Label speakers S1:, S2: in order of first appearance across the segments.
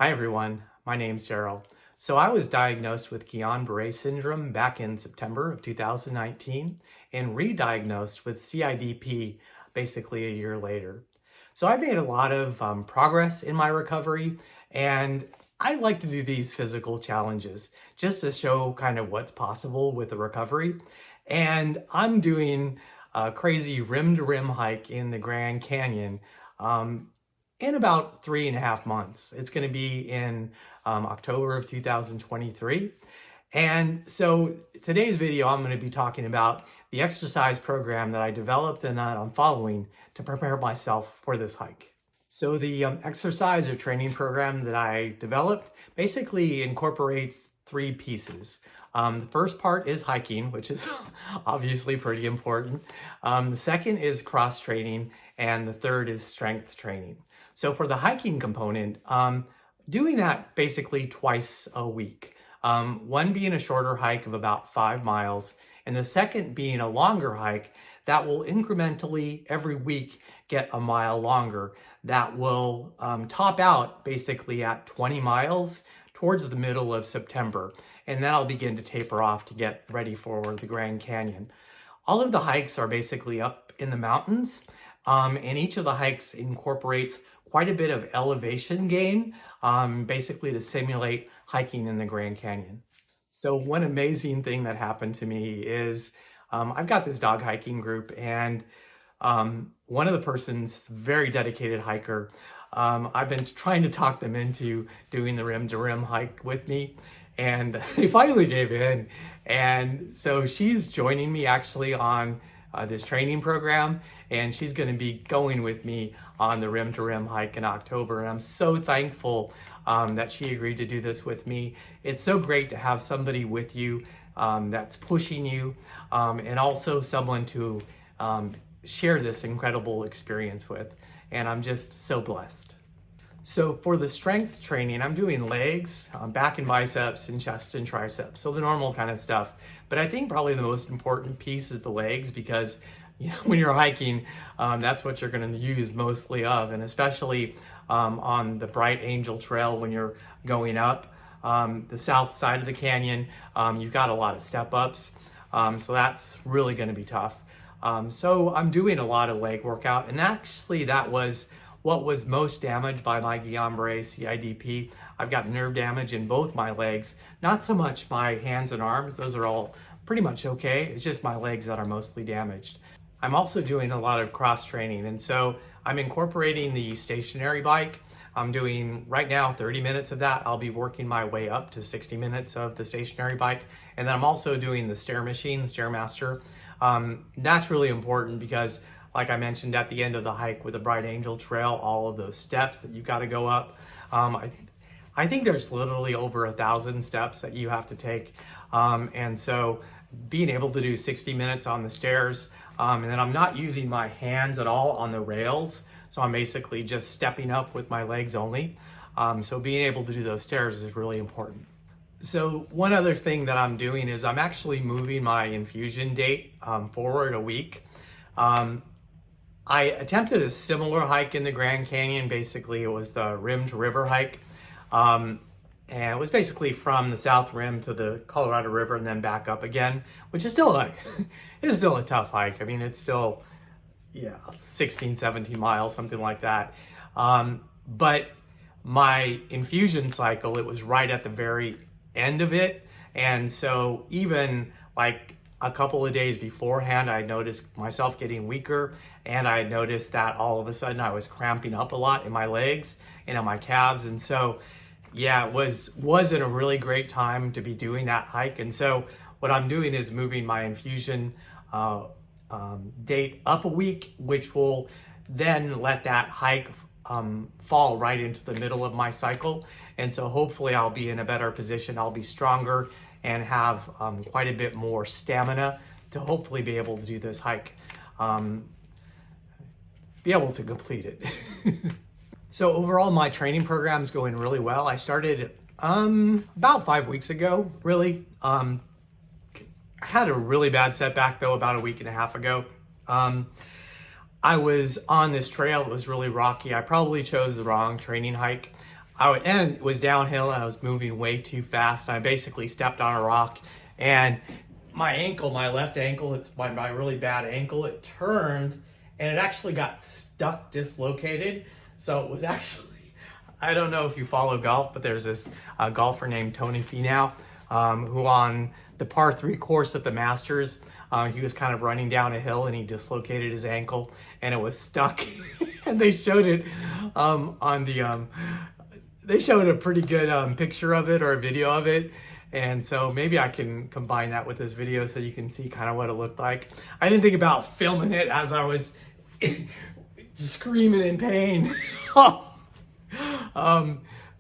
S1: Hi everyone, my name's Daryl. So I was diagnosed with Guillain-Barré syndrome back in September of 2019 and re-diagnosed with CIDP basically a year later. So I made a lot of progress in my recovery, and I like to do these physical challenges just to show kind of what's possible with the recovery. And I'm doing a crazy rim-to-rim hike in the Grand Canyon in about 3.5 months. It's going to be in October of 2023. And so today's video, I'm going to be talking about the exercise program that I developed and that I'm following to prepare myself for this hike. So the exercise or training program that I developed basically incorporates three pieces. The first part is hiking, which is obviously pretty important. The second is cross training, and the third is strength training. So for the hiking component, doing that basically twice a week. One being a shorter hike of about 5 miles, and the second being a longer hike that will incrementally every week get a mile longer. That will top out basically at 20 miles towards the middle of September. And then I'll begin to taper off to get ready for the Grand Canyon. All of the hikes are basically up in the mountains, and each of the hikes incorporates quite a bit of elevation gain, basically to simulate hiking in the Grand Canyon. So one amazing thing that happened to me is I've got this dog hiking group, and one of the person's very dedicated hiker. I've been trying to talk them into doing the rim to rim hike with me, and they finally gave in. And so she's joining me actually on this training program, and she's going to be going with me on the rim to rim hike in October. And I'm so thankful that she agreed to do this with me. It's so great to have somebody with you that's pushing you, and also someone to share this incredible experience with. And I'm just so blessed. So for the strength training, I'm doing legs, back and biceps, and chest and triceps. So the normal kind of stuff. But I think probably the most important piece is the legs, because when you're hiking, that's what you're going to use mostly of. And especially on the Bright Angel Trail when you're going up the south side of the canyon, you've got a lot of step ups. So that's really going to be tough. So I'm doing a lot of leg workout, and actually that was what was most damaged by my Guillain-Barré CIDP. I've got nerve damage in both my legs, not so much my hands and arms. Those are all pretty much okay. It's just my legs that are mostly damaged. I'm also doing a lot of cross training, and so I'm incorporating the stationary bike. I'm doing right now 30 minutes of that. I'll be working my way up to 60 minutes of the stationary bike. And then I'm also doing the stair machine, the Stairmaster. That's really important because, like I mentioned at the end of the hike with the Bright Angel Trail, all of those steps that you got to go up. I think there's literally over 1,000 steps that you have to take. And so being able to do 60 minutes on the stairs, and then I'm not using my hands at all on the rails. So I'm basically just stepping up with my legs only. So being able to do those stairs is really important. So one other thing that I'm doing is I'm actually moving my infusion date forward a week. I attempted a similar hike in the Grand Canyon. Basically, it was the rim to river hike. And it was basically from the South Rim to the Colorado River and then back up again, which is still it's still a tough hike. I mean, it's still, 16, 17 miles, something like that. But my infusion cycle, it was right at the very end of it. And so even like a couple of days beforehand, I noticed myself getting weaker, and I noticed that all of a sudden I was cramping up a lot in my legs and in my calves. And so, it wasn't a really great time to be doing that hike. And so what I'm doing is moving my infusion date up a week, which will then let that hike fall right into the middle of my cycle. And so hopefully I'll be in a better position. I'll be stronger and have quite a bit more stamina to hopefully be able to do this hike, be able to complete it. So overall, my training program's going really well. I started about 5 weeks ago, really. I had a really bad setback though about a week and a half ago. I was on this trail. It was really rocky. I probably chose the wrong training hike. and it was downhill and I was moving way too fast. And I basically stepped on a rock and my ankle, my left ankle, it's my really bad ankle, it turned and it actually got stuck, dislocated. So it was actually, I don't know if you follow golf, but there's this golfer named Tony Finau, who on the par 3 course at the Masters, he was kind of running down a hill and he dislocated his ankle and it was stuck. And they showed it on the, they showed a pretty good picture of it or a video of it. And so maybe I can combine that with this video so you can see kind of what it looked like. I didn't think about filming it as I was screaming in pain.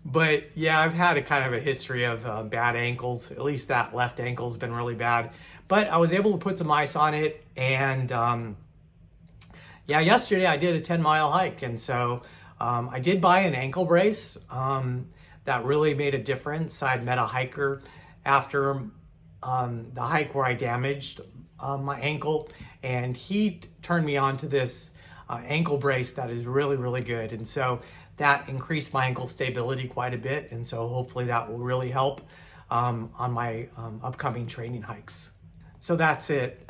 S1: But yeah, I've had a kind of a history of bad ankles. At least that left ankle's been really bad. But I was able to put some ice on it. And yeah, yesterday I did a 10-mile hike. And so I did buy an ankle brace. That really made a difference. I'd met a hiker after the hike where I damaged my ankle, and he turned me on to this ankle brace that is really, really good. And so that increased my ankle stability quite a bit. And so hopefully that will really help on my upcoming training hikes. So that's it.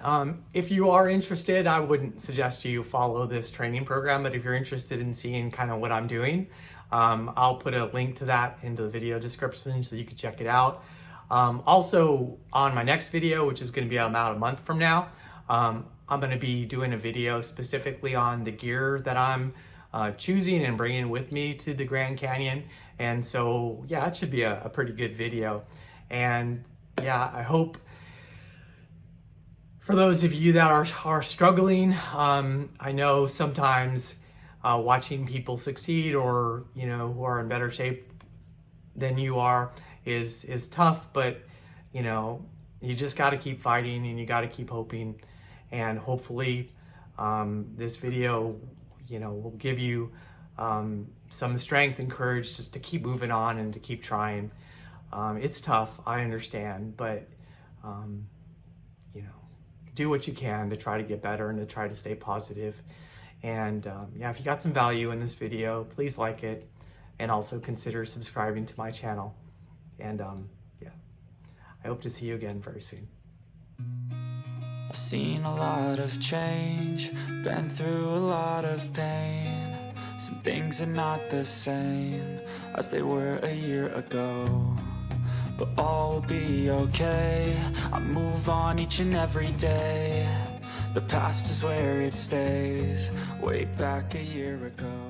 S1: If you are interested, I wouldn't suggest you follow this training program, but if you're interested in seeing kind of what I'm doing, I'll put a link to that into the video description so you can check it out. Also on my next video, which is going to be about a month from now, I'm going to be doing a video specifically on the gear that I'm choosing and bringing with me to the Grand Canyon. And so, yeah, it should be a pretty good video. And yeah, I hope for those of you that are struggling, I know sometimes watching people succeed or, you know, who are in better shape than you are is tough, but, you know, you just got to keep fighting and you got to keep hoping. And hopefully this video, you know, will give you some strength and courage just to keep moving on and to keep trying. It's tough, I understand, but, you know, do what you can to try to get better and to try to stay positive. And yeah, if you got some value in this video, please like it and also consider subscribing to my channel. And yeah, I hope to see you again very soon.
S2: I've seen a lot of change, been through a lot of pain. Some things are not the same as they were a year ago, but all will be okay. I move on each and every day. The past is where it stays, way back a year ago.